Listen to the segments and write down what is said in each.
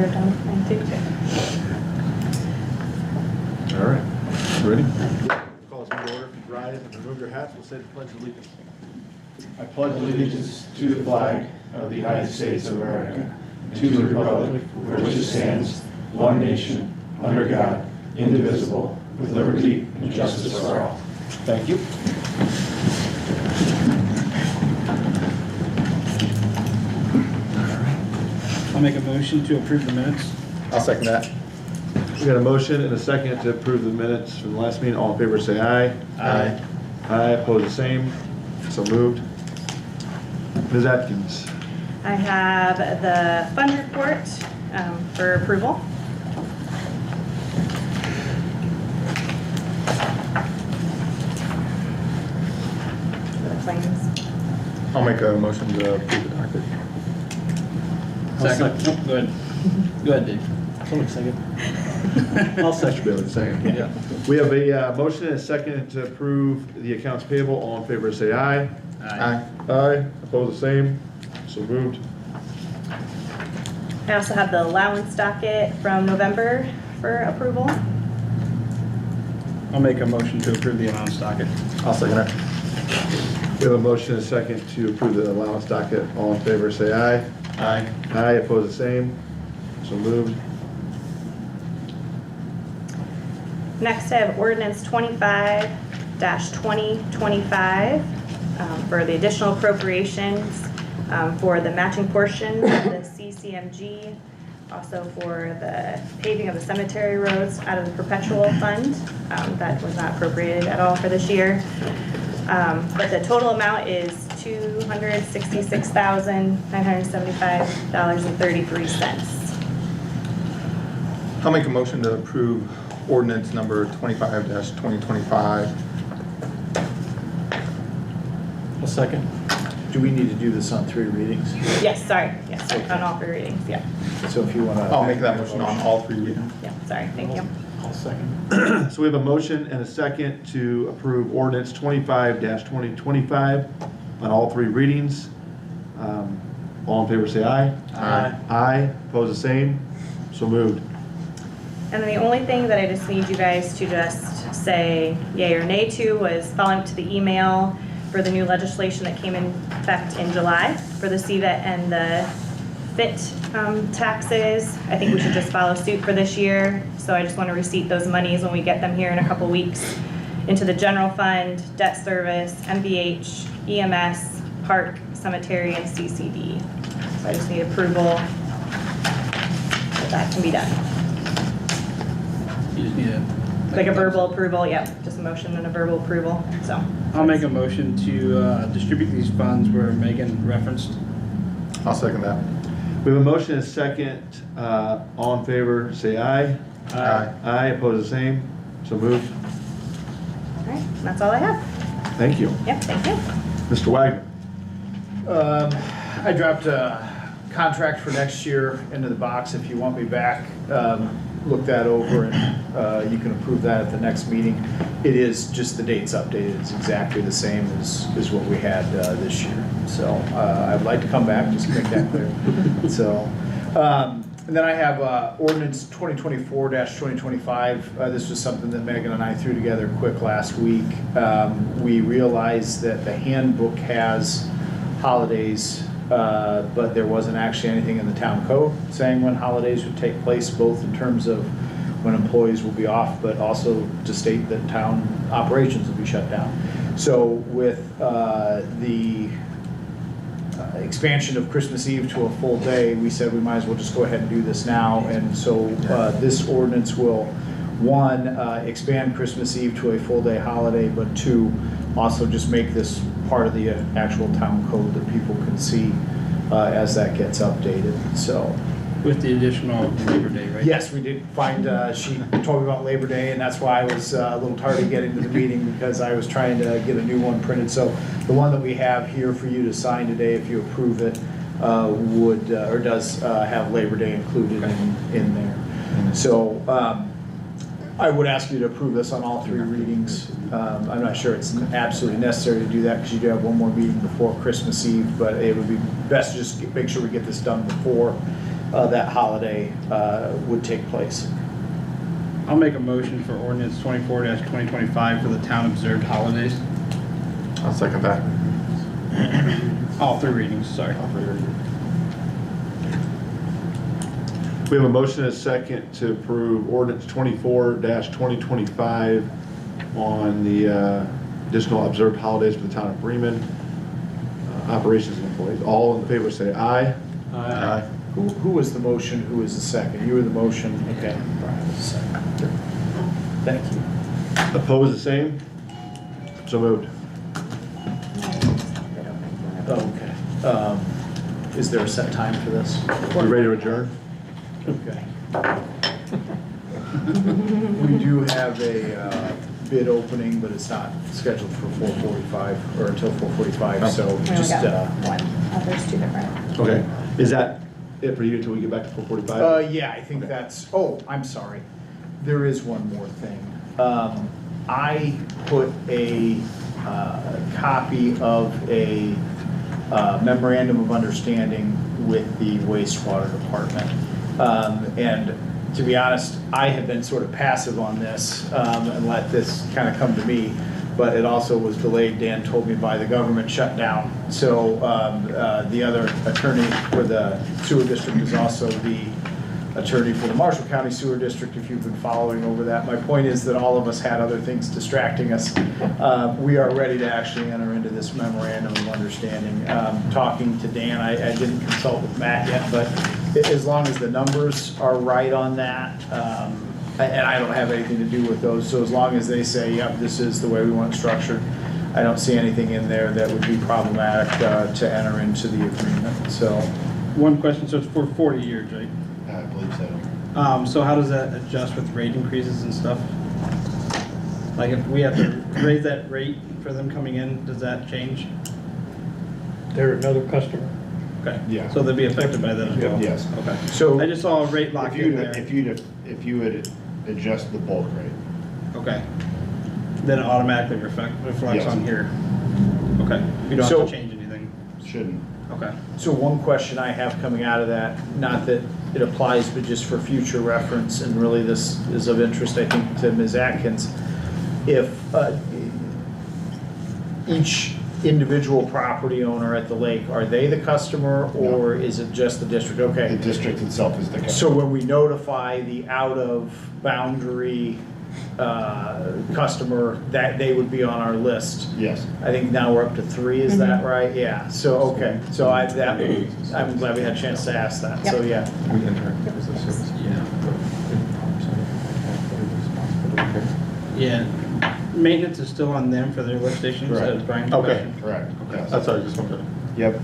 wrote down mine too. All right, ready? Call us to order. Rise and remove your hats. We'll say the Pledge of Allegiance. I pledge allegiance to the flag of the United States of America, to the republic for which it stands, one nation, under God, indivisible, with liberty and justice for all. Thank you. I'll make a motion to approve the minutes. I'll second that. We got a motion and a second to approve the minutes from the last meeting. All in favor say aye. Aye. Aye, opposed the same. So moved. Ms. Atkins. I have the fund report for approval. The claims. I'll make a motion to approve the docket. Second. Oh, go ahead. Go ahead, Dave. Someone second. I'll second Billy second. Yeah. We have a motion and a second to approve the accounts payable. All in favor say aye. Aye. Aye, opposed the same. So moved. I also have the allowance docket from November for approval. I'll make a motion to approve the allowance docket. I'll second it. We have a motion and a second to approve the allowance docket. All in favor say aye. Aye. Aye, opposed the same. So moved. Next, I have ordinance 25-2025 for the additional appropriations for the matching portion of the CCMG, also for the paving of the cemetery roads out of the perpetual fund. That was not appropriated at all for this year. But the total amount is $266,975.33. I'll make a motion to approve ordinance number 25-2025. A second. Do we need to do this on 3 readings? Yes, sorry, yes, on all 3 readings, yeah. So if you want to. I'll make that motion on all 3 readings. Yeah, sorry, thank you. I'll second. So we have a motion and a second to approve ordinance 25-2025 on all 3 readings. All in favor say aye. Aye. Aye, opposed the same. So moved. And then the only thing that I just need you guys to just say yay or nay to was following up to the email for the new legislation that came in effect in July for the CVET and the FIT taxes. I think we should just follow suit for this year. So I just want to receipt those monies when we get them here in a couple weeks into the general fund, debt service, MVH, EMS, park, cemetery, and CCD. So I just need approval that that can be done. You just need a. Like a verbal approval, yep, just a motion and a verbal approval, so. I'll make a motion to distribute these funds where Megan referenced. I'll second that. We have a motion and a second. All in favor say aye. Aye. Aye, opposed the same. So moved. All right, that's all I have. Thank you. Yep, thank you. Mr. Wagner. I dropped a contract for next year into the box. If you want me back, look that over and you can approve that at the next meeting. It is just the dates updated. It's exactly the same as what we had this year. So I'd like to come back, just to make that clear. So, and then I have ordinance 2024-2025. This was something that Megan and I threw together quick last week. We realized that the handbook has holidays, but there wasn't actually anything in the town code saying when holidays would take place, both in terms of when employees will be off, but also to state that town operations will be shut down. So with the expansion of Christmas Eve to a full day, we said we might as well just go ahead and do this now. And so this ordinance will, 1, expand Christmas Eve to a full day holiday, but 2, also just make this part of the actual town code that people can see as that gets updated. So. With the additional Labor Day, right? Yes, we did find, she told me about Labor Day, and that's why I was a little tardy getting to the meeting, because I was trying to get a new one printed. So the one that we have here for you to sign today, if you approve it, would, or does have Labor Day included in there. So I would ask you to approve this on all three readings. I'm not sure it's absolutely necessary to do that because you do have one more meeting before Christmas Eve, but it would be best to just make sure we get this done before that holiday would take place. I'll make a motion for ordinance 24-2025 for the town observed holidays. I'll second that. All three readings, sorry. We have a motion and a second to approve ordinance 24-2025 on the additional observed holidays for the town of Bremen, operations and employees. All in favor say aye. Aye. Who was the motion? Who was the second? You were the motion. Okay. Brian was the second. Thank you. Opposed, the same? So moved. Okay. Is there a set time for this? We ready to adjourn? Okay. We do have a bid opening, but it's not scheduled for 4:45 or until 4:45, so We only just, got one. There's two different. Okay. Is that it for you until we get back to 4:45? yeah, I think that's, I'm sorry. There is one more thing. I put a copy of a memorandum of understanding with the wastewater department. And to be honest, I have been sort of passive on this and let this kind of come to me, but it also was delayed, Dan told me, by the government shutdown. So the other attorney for the sewer district is also the attorney for the Marshall County Sewer District, if you've been following over that. My point is that all of us had other things distracting us. We are ready to actually enter into this memorandum of understanding. Talking to Dan, I didn't consult with Matt yet, but as long as the numbers are right on that, and I don't have anything to do with those, so as long as they say, yep, this is the way we want it structured, I don't see anything in there that would be problematic to enter into the agreement, so. One question, so it's for 40 years, right? I believe so. So how does that adjust with rate increases and stuff? Like if we have to raise that rate for them coming in, does that change? They're another customer. Okay. Yeah. So they'll be affected by that as well? Yes. Okay. So- I just saw a rate lock in there. If you would adjust the bulk rate. Okay. Then it automatically reflects Yes. on here. Okay. You don't So- have to change anything. Shouldn't. Okay. So one question I have coming out of that, not that it applies, but just for future reference, and really this is of interest, I think, to Ms. Atkins. If each individual property owner at the lake, are they the customer or is it just the district? The Okay. district itself is the customer. So when we notify the out-of-boundary customer, that they would be on our list? Yes. I think now we're up to 3, is that right? Yeah, so, okay, so I'm glad we had a chance to ask that, so, yeah. We enter as a service. Yeah. Maintenance is still on them for their lift stations, Correct. as Brian Okay. mentioned. Correct. Yes. That's all, I just wanted to. Yep.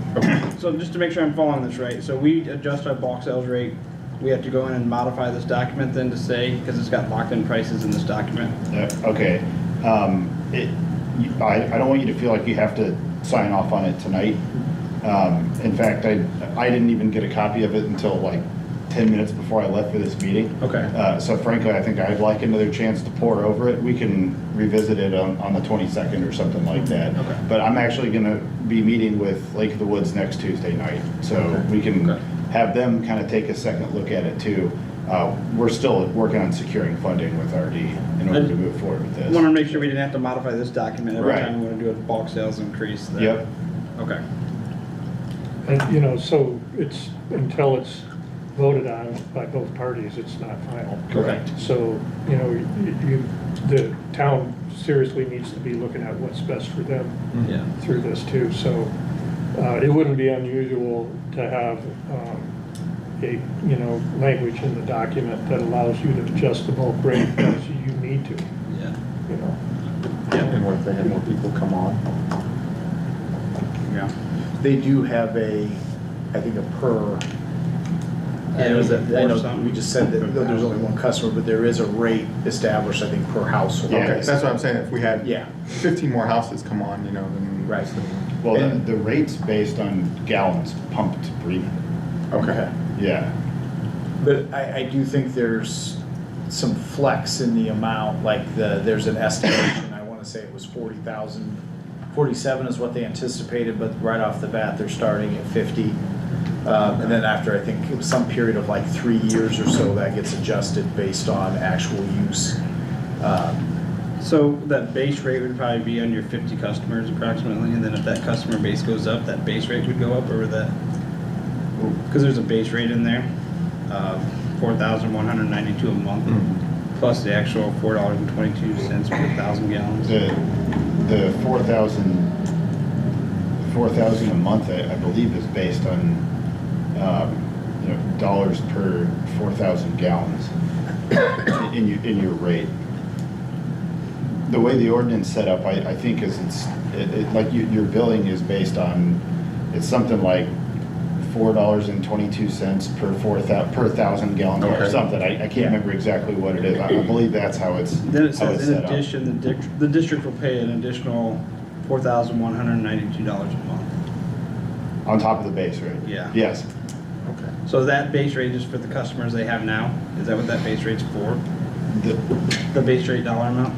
So just to make sure I'm following this right, so we adjust our bulk sales rate, we have to go in and modify this document then to say, because it's got locked in prices in this document. Okay. I don't want you to feel like you have to sign off on it tonight. In fact, I didn't even get a copy of it until like 10 minutes before I left for this meeting. Okay. So frankly, I think I'd like another chance to pour over it. We can revisit it on the 22nd or something like that. Okay. But I'm actually gonna be meeting with Lake of the Woods next Tuesday night. So Okay. we can Okay. have them kind of take a second look at it too. We're still working on securing funding with RD in order to move forward with I this. want to make sure we didn't have to modify this document every Right. time we want to do a bulk sales increase. That- Yep. Okay. And, so it's, until it's voted on by both parties, it's not final. Correct. So, the town seriously needs to be looking at what's best for them Yeah. through this too. So, it wouldn't be unusual to have, language in the document that allows you to adjust the bulk rate as you need to, Yeah. And what if they had more people come on? Yeah. They do have I think a per. Yeah, it was a- I know or something. we just said that there's only one customer, but there is a rate established, I think, per household. Yeah. Okay, that's what I'm saying, if we had Yeah. 15 more houses come on, then. Right. Well, And- the rate's based on gallons pumped to Bremen. Okay. Yeah. But I do think there's some flex in the amount, like there's an estimation, I wanna say it was 40,000. 47 is what they anticipated, but right off the bat, they're starting at 50. And then after, I think it was some period of like 3 years or so, that gets adjusted based on actual use. So that base rate would probably be on your 50 customers approximately, and then if that customer base goes up, that base rate would go up, or would that? Because there's a base rate in there, $4,192 a month, plus the actual $4.22 per 1,000 gallons. The 4,000 a month, I believe, is based on, dollars per 4,000 gallons in your rate. The way the ordinance set up, I think is like your billing is based on, it's something like $4.22 per 1,000 gallons or Okay. something. I can't remember exactly what it is. I believe that's how it's Then it how says, it's in set up. addition, the district will pay an additional $4,192 a month. On top of the base rate? Yeah. Yes. Okay. So that base rate is for the customers they have now? Is that what that base rate's for? The base rate dollar amount?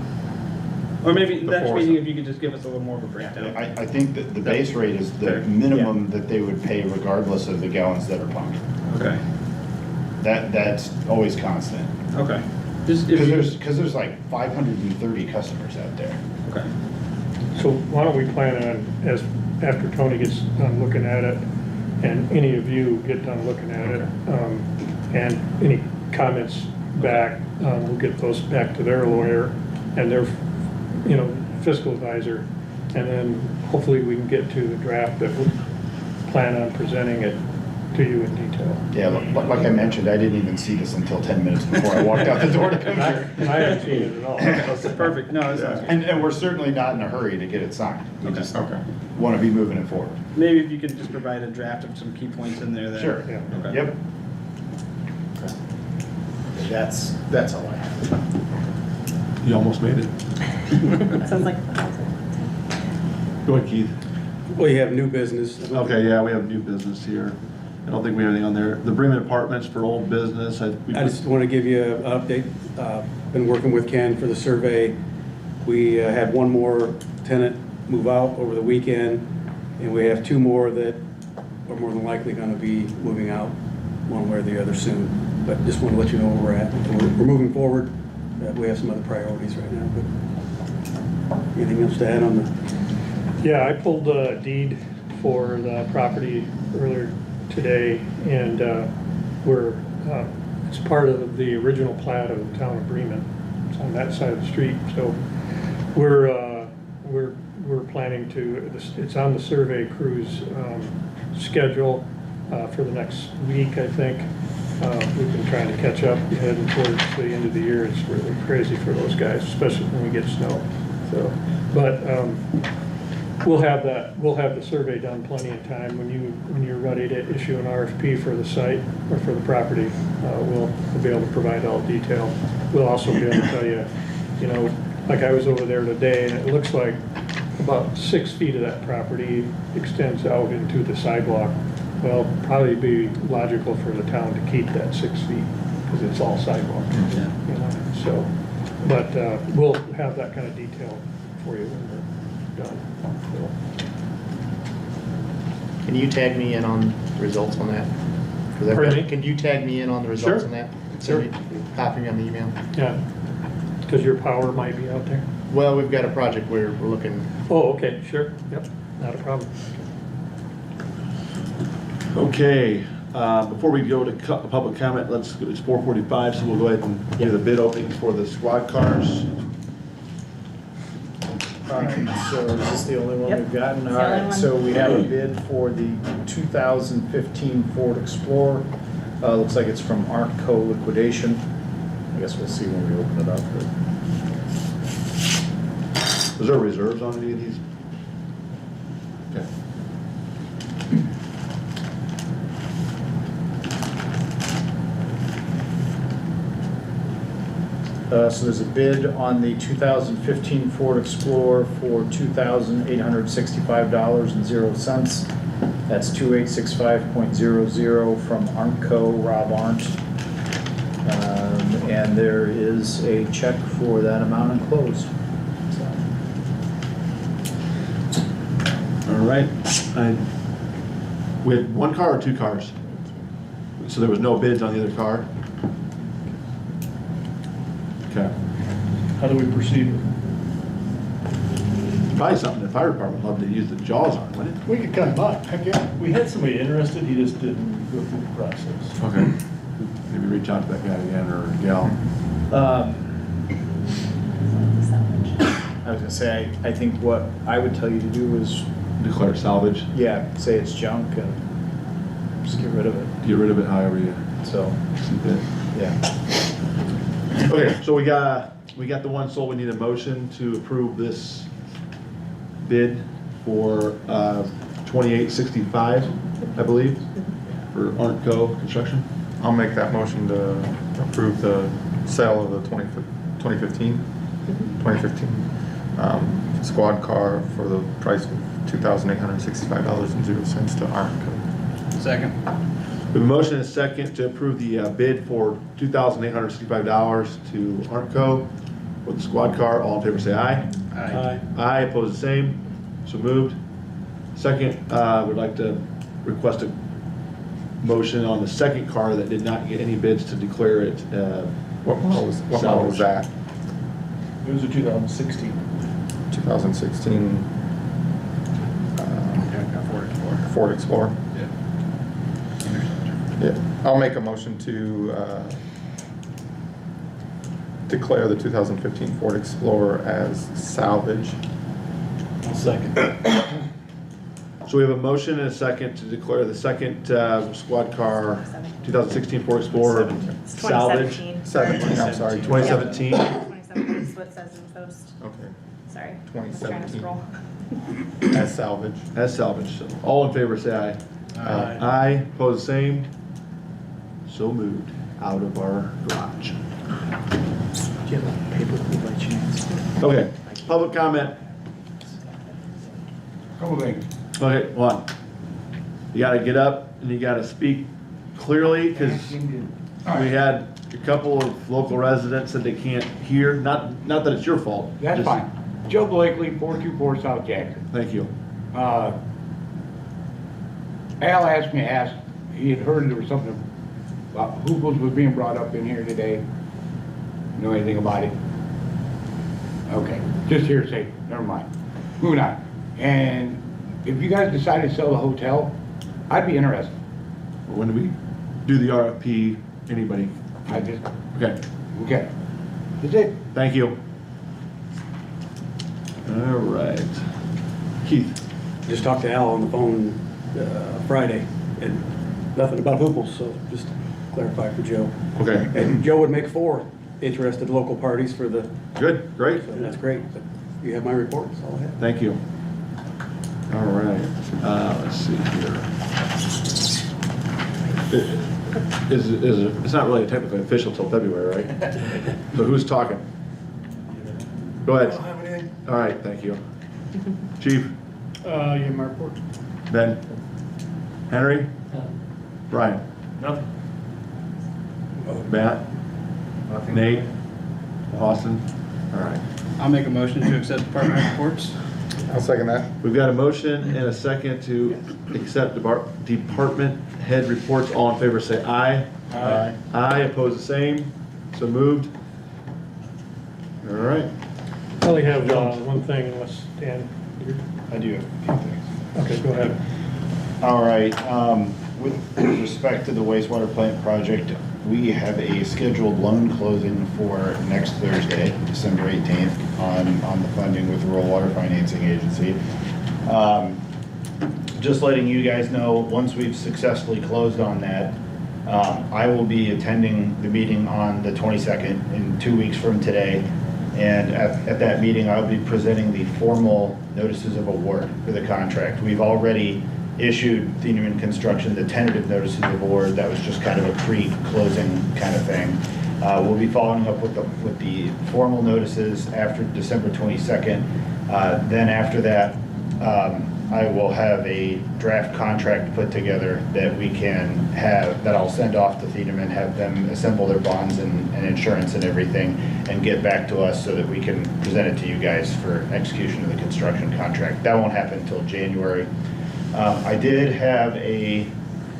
Or maybe The next four- meeting, if you could just give us a little more of a breakdown. I think that the base rate is the Fair. minimum that they would pay regardless of the gallons that are pumped. Okay, That's always constant. okay. Just if you- Because there's like 530 customers out there. Okay. So why don't we plan on, after Tony gets done looking at it, and any of you get done looking at it, and any comments back, we'll get those back to their lawyer and their, fiscal advisor, and then hopefully we can get to the draft that we plan on presenting it to you in detail. Yeah, like I mentioned, I didn't even see this until 10 minutes before I walked out the door to come here. And I haven't seen it at all. Perfect, no, that sounds good. And we're certainly not in a hurry to get it signed. We Okay. just Okay. want to be moving it forward. Maybe if you could just provide a draft of some key points in there that. Sure. Yeah. Okay. Yep. That's all I have. You almost made it. Sounds like. Go ahead, Keith. We have new business. Okay, yeah, we have new business here. I don't think we have anything on there. The Bremen Apartments for old business. I just want to give you an update. Been working with Ken for the survey. We had one more tenant move out over the weekend, and we have two more that are more than likely going to be moving out one way or the other soon. But just want to let you know where we're at. We're moving forward. We have some other priorities right now. But anything else to add on the? Yeah, I pulled a deed for the property earlier today, and it's part of the original plat of the town of Bremen. It's on that side of the street, so we're planning to, it's on the survey crew's schedule for the next week, I think. We've been trying to catch up, heading towards the end of the year. It's really crazy for those guys, especially when we get snow. So, but we'll have the survey done plenty of time. When you're ready to issue an RFP for the site or for the property, we'll be able to provide all detail. We'll also be able to tell you, like I was over there today, and it looks like about 6 feet of that property extends out into the sidewalk. Well, probably be logical for the town to keep that 6 feet because it's all sidewalk. Yeah. So, but we'll have that kind of detail for you when we're done. Can you tag me in on the results on that? 'Cause I've Pardon got- me? Can you tag me in on the results Sure. on that? Sure. Send me, copy me on the email. Yeah, because your power might be out there. Well, we've got a project where we're looking, Oh, okay, sure, yep, not a problem. Okay, before we go to public comment, it's 4:45, so we'll go ahead and do the bid openings for the squad cars. All right, so is this the only one Yep, we've gotten? it's All the only right, one. so we have a bid for the 2015 Ford Explorer. Looks like it's from Artco Liquidation. I guess we'll see when we open it up. Was there reserves on any of these? Okay. So there's a bid on the 2015 Ford Explorer for $2,865.00. That's 2865.00 from Artco, Rob Arndt. And there is a check for that amount enclosed. So, All right. We had one car or two cars? So there was no bids on the other car? Okay. How do we proceed? Probably something the fire department would love to use the jaws on, wouldn't it? We could cut him up, heck yeah. We had somebody interested, he just didn't go through the process. Okay. Maybe reach out to that guy again or gal. I was gonna say, I think what I would tell you to do is, Declare salvage. yeah, say it's junk and just get rid of it. Get rid of it however you So, see fit. yeah. Okay, so we got the one sold. We need a motion to approve this bid for 2865, I believe, for Arntco Construction. I'll make that motion to approve the sale of the 2015 squad car for the price of $2,865.00 to Arntco. Second. We have a motion and a second to approve the bid for $2,865 to Arntco with the squad car. All in favor say aye. Aye. Aye, opposed the same. So moved. Second, would like to request a motion on the second car that did not get any bids to declare it. What model was that? It was a 2016. 2016 Ford Explorer. Yeah, I'll make a motion to declare the 2015 Ford Explorer as salvage. Second. So we have a motion and a second to declare the second squad car, 2016 Ford Explorer It's salvage. 2017. 17, I'm sorry, 2017. 2017 is what it says in the post. Okay, Sorry. I was trying to 2017. scroll. as salvage. As salvage. So all in favor say aye. Aye. Aye, opposed the same. So moved out of our garage. Do you have a paper clip by chance? Okay, public comment. Couple things. Okay, one. You gotta get up and you gotta speak clearly, because we had a couple of local residents that they can't hear, not that it's your fault. That's just- fine. Joe Blakely, 424 South Jackson. Thank you. Al asked me, he had heard there was something about Hooples was being brought up in here today. Know anything about it? Okay, just hearsay, never mind. Moving on. And if you guys decide to sell the hotel, I'd be interested. When do we do the RFP, anybody? Okay, Okay. That's it. thank you. All right. Keith, Just talked to Al on the phone Friday, and nothing about Hooples, so just clarify for Joe. okay, And Joe would make 4 interested local parties for the, good, great, so that's great. But you have my report, that's all I have. thank you. All right, let's see here. It's not really technically official till February, right? So who's talking? Go ahead. Don't have anything. All right, thank you. Chief, You have my report? Ben, Henry, Brian, Nothing. Matt, Nate, Austin. All right. I'll make a motion to accept department reports. I'll second that. We've got a motion and a second to accept department head reports. All in favor say aye. Aye. Aye, opposed the same. So moved. All right. I only have one thing unless, Dan, I do have a few things. okay, go ahead. All right, with respect to the wastewater plant project, we have a scheduled loan closing for next Thursday, December 18th, on the funding with the Rural Water Financing Agency. Just letting you guys know, once we've successfully closed on that, I will be attending the meeting on the 22nd, in 2 weeks from today. And at that meeting, I'll be presenting the formal notices of award for the contract. We've already issued Thieneman Construction the tentative notices of award. That was just kind of a pre-closing kind of thing. We'll be following up with the formal notices after December 22nd. Then after that, I will have a draft contract put together that we can have, that I'll send off to Thiedemann, have them assemble their bonds and insurance and everything, and get back to us so that we can present it to you guys for execution of the construction contract. That won't happen until January. I did have a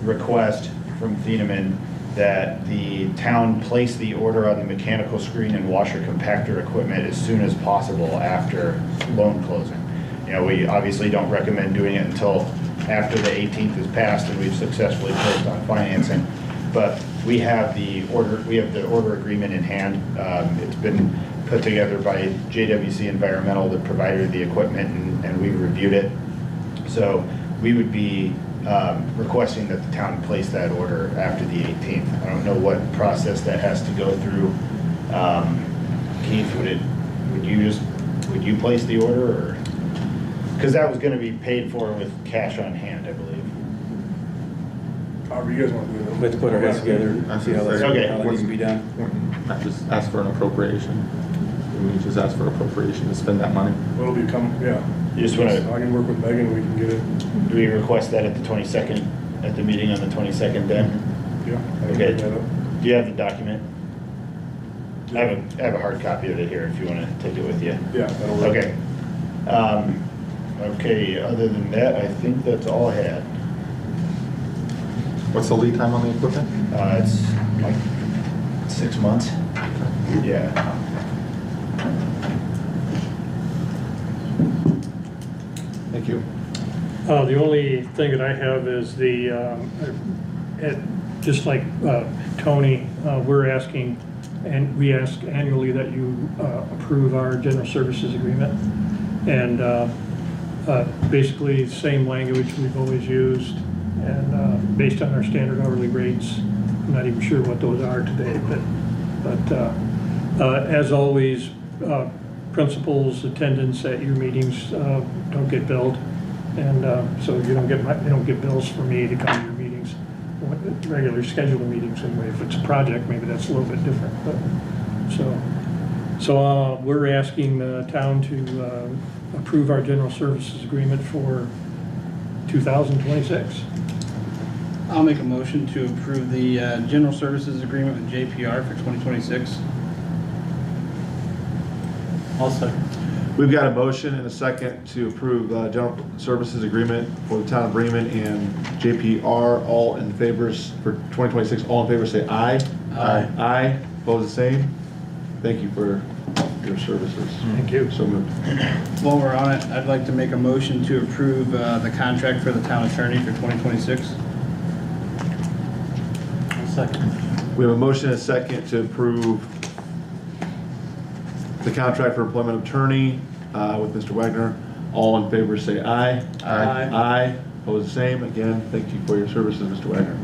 request from Thiedemann that the town place the order on the mechanical screen and washer compactor equipment as soon as possible after loan closing. You know, we obviously don't recommend doing it until after the 18th is passed and we've successfully closed on financing. But we have the order agreement in hand. It's been put together by JWC Environmental, the provider of the equipment, and we've reviewed it. So we would be requesting that the town place that order after the 18th. I don't know what process that has to go through. Keith, would you place the order, or? Because that was going to be paid for with cash on hand, I believe. However you guys want to do it. We have to put our heads together and see how that needs to be done. Not just ask for an appropriation. We just ask for appropriation to spend that money. What'll become, yeah. You just want I to, can work with Megan, we can get it. do we request that at the 22nd, at the meeting on the 22nd then? Yeah. I can Okay. bring that up. Do you have the document? I have a hard copy of it here if you want to take it with you. Yeah, that'll work. Okay. Okay, other than that, I think that's all I had. What's the lead time on the equipment? It's like 6 months. Yeah. Thank you. The only thing that I have is just like Tony, we're asking, and we ask annually that you approve our general services agreement. And basically, same language we've always used, and based on our standard hourly rates. I'm not even sure what those are today, but as always, principals' attendance at your meetings don't get billed, and so you don't get bills for me to come to your meetings, regular scheduled meetings anyway. If it's a project, maybe that's a little bit different. But so we're asking the town to approve our general services agreement for 2026. I'll make a motion to approve the general services agreement with JPR for 2026. I'll second. We've got a motion and a second to approve general services agreement for the town of Bremen and JPR. All in favors for 2026, all in favor say aye. Aye. Aye, opposed the same. Thank you for your services. Thank you. So moved. While we're on it, I'd like to make a motion to approve the contract for the town attorney for 2026. I'll second. We have a motion and a second to approve the contract for employment of attorney with Mr. Wagner. All in favor say aye. Aye. Aye, opposed the same. Again, thank you for your services, Mr. Wagner.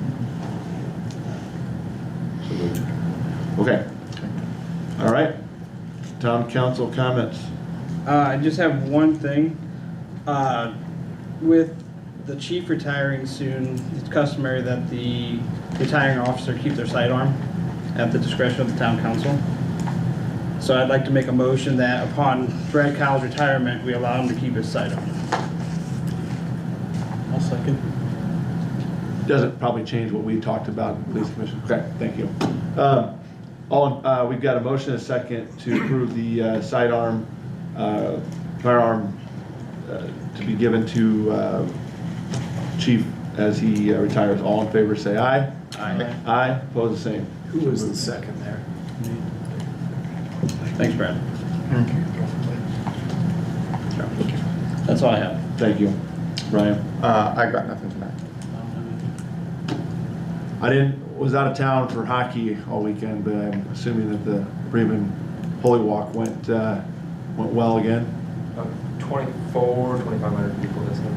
So moved. Okay. All right. Town council comments. I just have one thing. With the chief retiring soon, it's customary that the retiring officer keep their sidearm at the discretion of the town council. So I'd like to make a motion that upon Brad Kyle's retirement, we allow him to keep his sidearm. I'll second. Doesn't probably change what we talked about, police commission. Okay, thank you. We've got a motion and a second to approve the sidearm, firearm to be given to chief as he retires. All in favor say aye. Aye. Aye, opposed the same. Who was the second there? Thanks, Brad. That's all I have. Thank you. Brian? I got nothing tonight. Was out of town for hockey all weekend, but I'm assuming that the Bremen Holy Walk went well again. 2,500 people this time.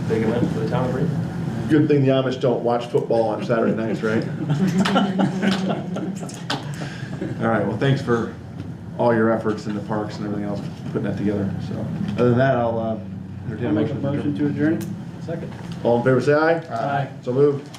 Big event for the town of Bremen. Good thing the Amish don't watch football on Saturday nights, right? All right, well, thanks for all your efforts in the parks and everything else, putting that together. So, other than that, I'll entertain a I'll make a motion. motion to adjourn. Second. All in favor, say aye. Aye. So moved.